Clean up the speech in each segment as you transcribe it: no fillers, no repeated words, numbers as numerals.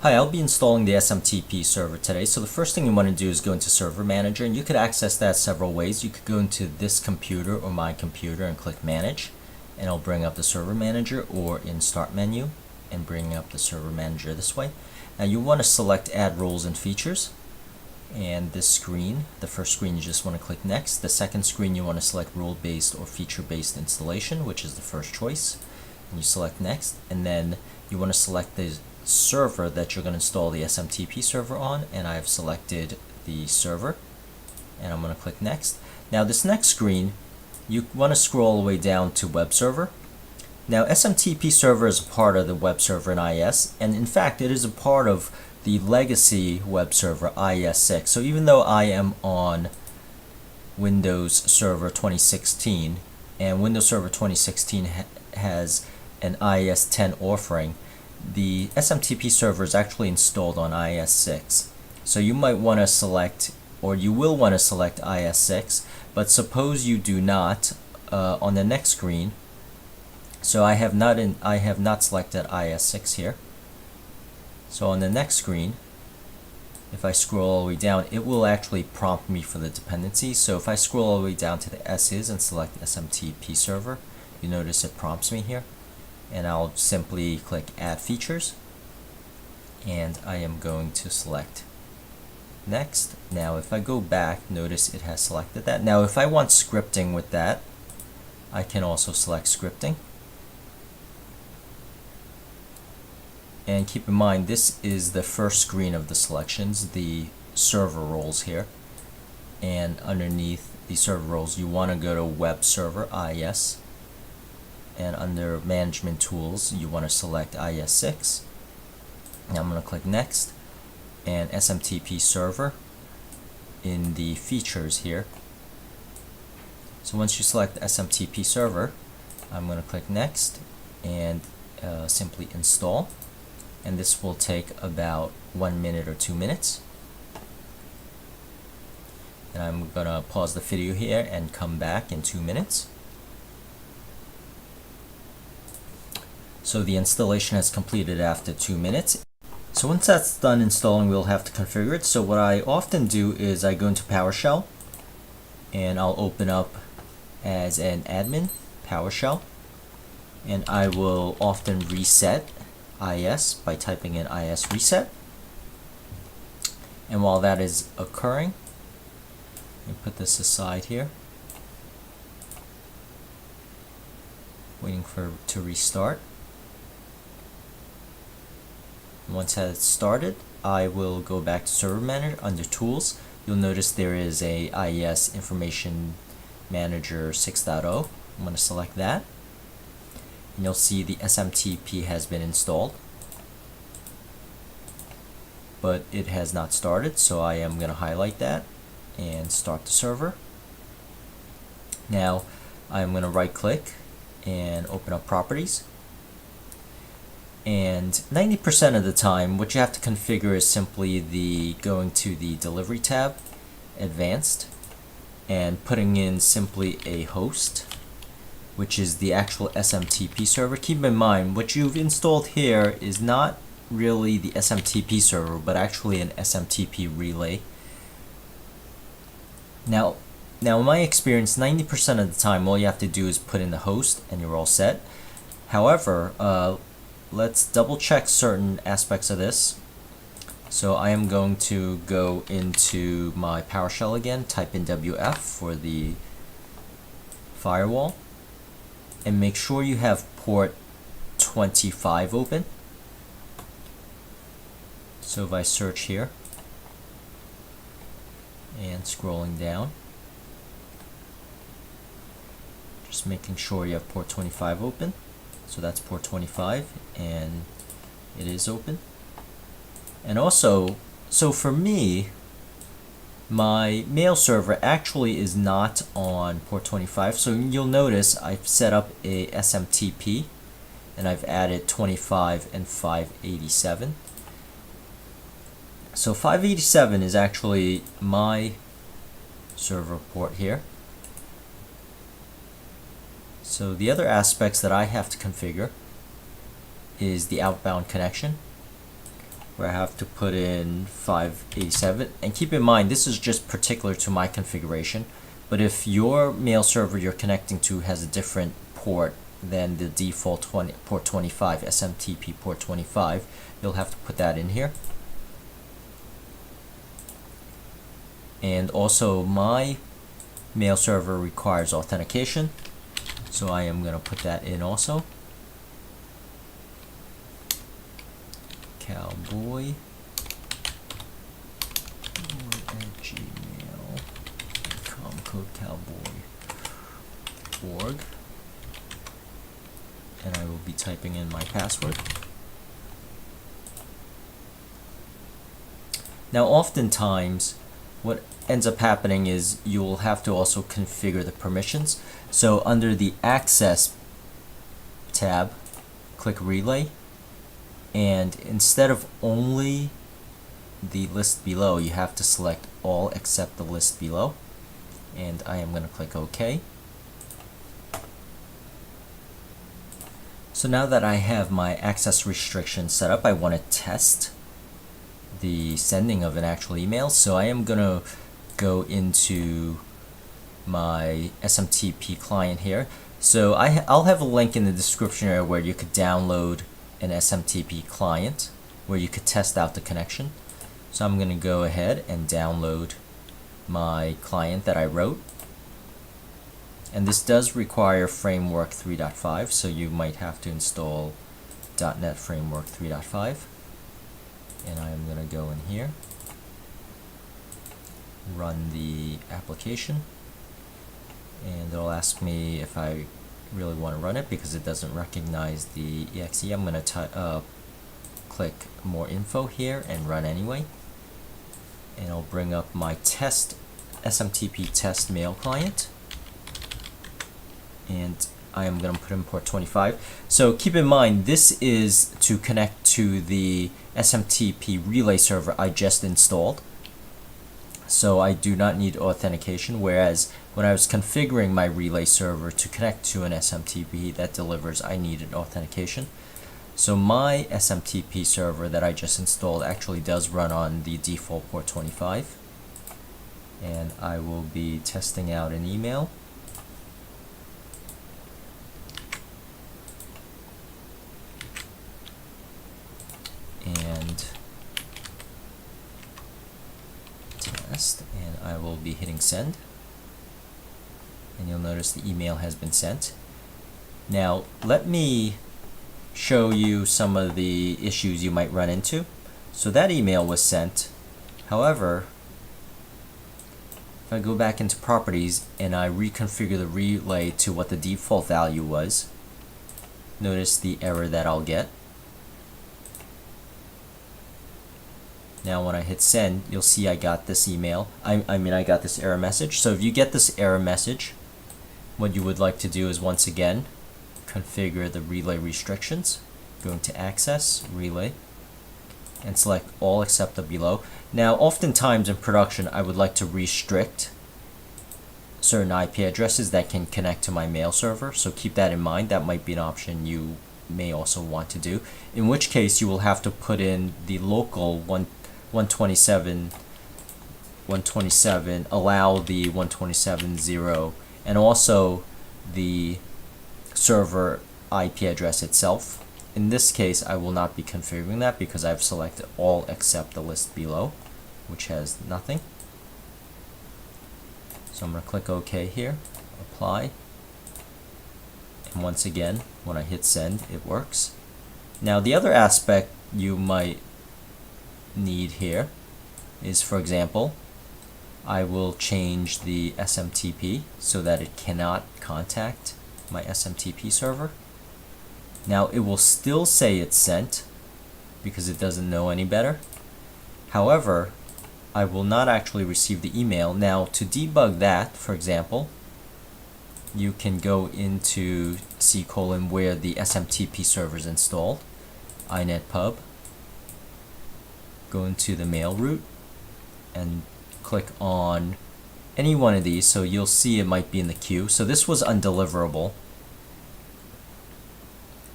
Hi, I'll be installing the SMTP server today. So the first thing you want to do is go into Server Manager, and you could access that several ways. You could go into this computer or my computer and click Manage, and it'll bring up the Server Manager, or in Start menu and bring up the Server Manager this way. Now you want to select Add Roles and Features, and this screen, the first screen, you just want to click Next. The second screen, you want to select Role-Based or Feature-Based Installation, which is the first choice, and you select Next, and then you want to select the server that you're going to install the SMTP server on, and I've selected the server, and I'm going to click Next. Now this next screen, you want to scroll all the way down to Web Server. Now SMTP server is a part of the web server in IIS, and in fact it is a part of the legacy web server IIS 6. So even though I am on Windows Server 2016, and Windows Server 2016 has an IIS 10 offering, the SMTP server is actually installed on IIS 6. So you might want to select, or you will want to select IIS 6, but suppose you do not. On the next screen, so I have not selected IIS 6 here. So on the next screen, if I scroll all the way down, it will actually prompt me for the dependencies. So if I scroll all the way down to the S's and select SMTP server, you notice it prompts me here. And I'll simply click Add Features, and I am going to select Next. Now if I go back, notice it has selected that. Now if I want scripting with that, I can also select scripting. And keep in mind, this is the first screen of the selections, the server roles here. And underneath the server roles, you want to go to Web Server IIS. And under Management Tools, you want to select IIS 6. Now I'm going to click Next, and SMTP Server in the Features here. So once you select SMTP Server, I'm going to click Next and simply install. And this will take about 1 minute or 2 minutes. And I'm going to pause the video here and come back in 2 minutes. So the installation has completed after 2 minutes. So once that's done installing, we'll have to configure it. So what I often do is I go into PowerShell, and I'll open up as an admin PowerShell, and I will often reset IIS by typing in IIS reset. And while that is occurring, let me put this aside here, waiting for it to restart. Once that's started, I will go back to Server Manager. Under Tools, you'll notice there is a IIS Information Manager 6.0. I'm going to select that, and you'll see the SMTP has been installed, but it has not started, so I am going to highlight that and start the server. Now I'm going to right click and open up Properties. And 90% of the time, what you have to configure is simply going to the Delivery tab, Advanced, and putting in simply a host, which is the actual SMTP server. Keep in mind, what you've installed here is not really the SMTP server, but actually an SMTP relay. Now in my experience, 90% of the time, all you have to do is put in the host and you're all set. However, let's double check certain aspects of this. So I am going to go into my PowerShell again, type in WF for the firewall, and make sure you have port 25 open. So if I search here and scrolling down, just making sure you have port 25 open. So that's port 25, and it is open. And also, so for me, my mail server actually is not on port 25. So you'll notice I've set up a SMTP, and I've added 25 and 587. So 587 is actually my server port here. So the other aspects that I have to configure is the outbound connection, where I have to put in 587. And keep in mind, this is just particular to my configuration, but if your mail server you're connecting to has a different port than the default port 25, SMTP port 25, you'll have to put that in here. And also my mail server requires authentication, so I am going to put that in also. Cowboy at gmail.com, code cowboy.org, and I will be typing in my password. Now oftentimes what ends up happening is you'll have to also configure the permissions. So under the Access tab, click Relay, and instead of only the list below, you have to select all except the list below, and I am going to click OK. So now that I have my access restrictions set up, I want to test the sending of an actual email. So I am going to go into my SMTP client here. So I'll have a link in the description area where you could download an SMTP client where you could test out the connection. So I'm going to go ahead and download my client that I wrote. And this does require Framework 3.5, so you might have to install .NET Framework 3.5. And I am going to go in here, run the application, and it'll ask me if I really want to run it because it doesn't recognize the exe. I'm going to click more info here and run anyway, and it'll bring up my test SMTP test mail client, and I am going to put in port 25. So keep in mind, this is to connect to the SMTP relay server I just installed. So I do not need authentication, whereas when I was configuring my relay server to connect to an SMTP that delivers, I needed authentication. So my SMTP server that I just installed actually does run on the default port 25. And I will be testing out an email. And test, and I will be hitting send, and you'll notice the email has been sent. Now let me show you some of the issues you might run into. So that email was sent. However, if I go back into properties and I reconfigure the relay to what the default value was, notice the error that I'll get. Now when I hit send, you'll see I got this email. I got this error message. So if you get this error message, what you would like to do is once again configure the relay restrictions. Go into Access, Relay, and select all except the below. Now oftentimes in production I would like to restrict certain IP addresses that can connect to my mail server. So keep that in mind. That might be an option you may also want to do. In which case you will have to put in the local 127, allow the 127.0, and also the server IP address itself. In this case, I will not be configuring that because I've selected all except the list below, which has nothing. So I'm going to click OK here, apply, and once again, when I hit send, it works. Now the other aspect you might need here is, for example, I will change the SMTP so that it cannot contact my SMTP server. Now it will still say it's sent because it doesn't know any better. However, I will not actually receive the email. Now to debug that, for example, you can go into C:, where the SMTP server is installed, inetpub, go into the mail route and click on any one of these. So you'll see it might be in the queue. So this was undeliverable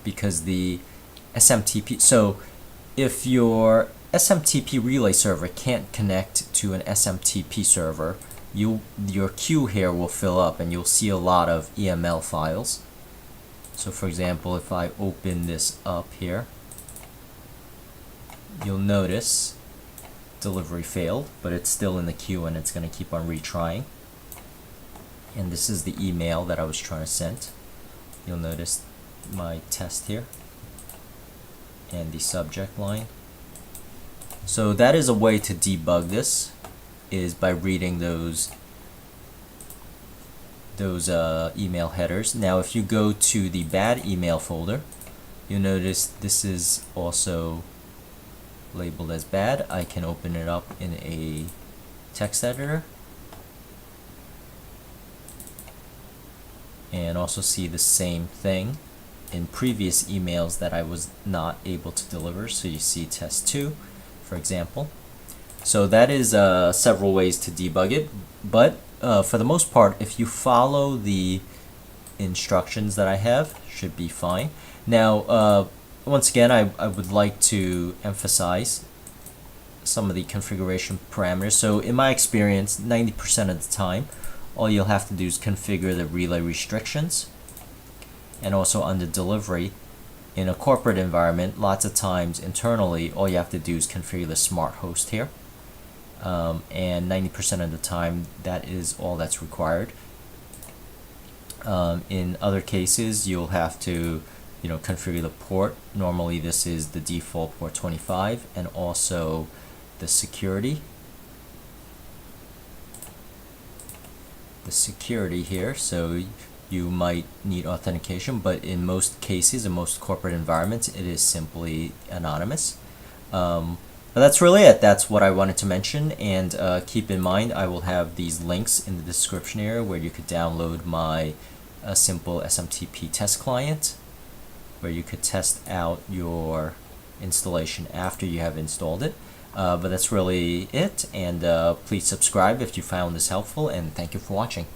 because the SMTP, so if your SMTP relay server can't connect to an SMTP server, your queue here will fill up and you'll see a lot of EML files. So for example, if I open this up here, you'll notice delivery failed, but it's still in the queue and it's going to keep on retrying. And this is the email that I was trying to send. You'll notice my test here and the subject line. So that is a way to debug this, is by reading those email headers. Now if you go to the bad email folder, you'll notice this is also labeled as bad. I can open it up in a text editor and also see the same thing in previous emails that I was not able to deliver. So you see test 2, for example. So that is several ways to debug it, but for the most part, if you follow the instructions that I have, should be fine. Now once again, I would like to emphasize some of the configuration parameters. So in my experience, 90% of the time, all you'll have to do is configure the relay restrictions. And also under delivery, in a corporate environment, lots of times internally, all you have to do is configure the smart host here. And 90% of the time, that is all that's required. In other cases, you'll have to configure the port. Normally this is the default port 25, and also the security here. So you might need authentication, but in most cases, in most corporate environments, it is simply anonymous. But that's really it. That's what I wanted to mention, and keep in mind I will have these links in the description area where you could download my simple SMTP test client, where you could test out your installation after you have installed it. But that's really it, and please subscribe if you found this helpful, and thank you for watching.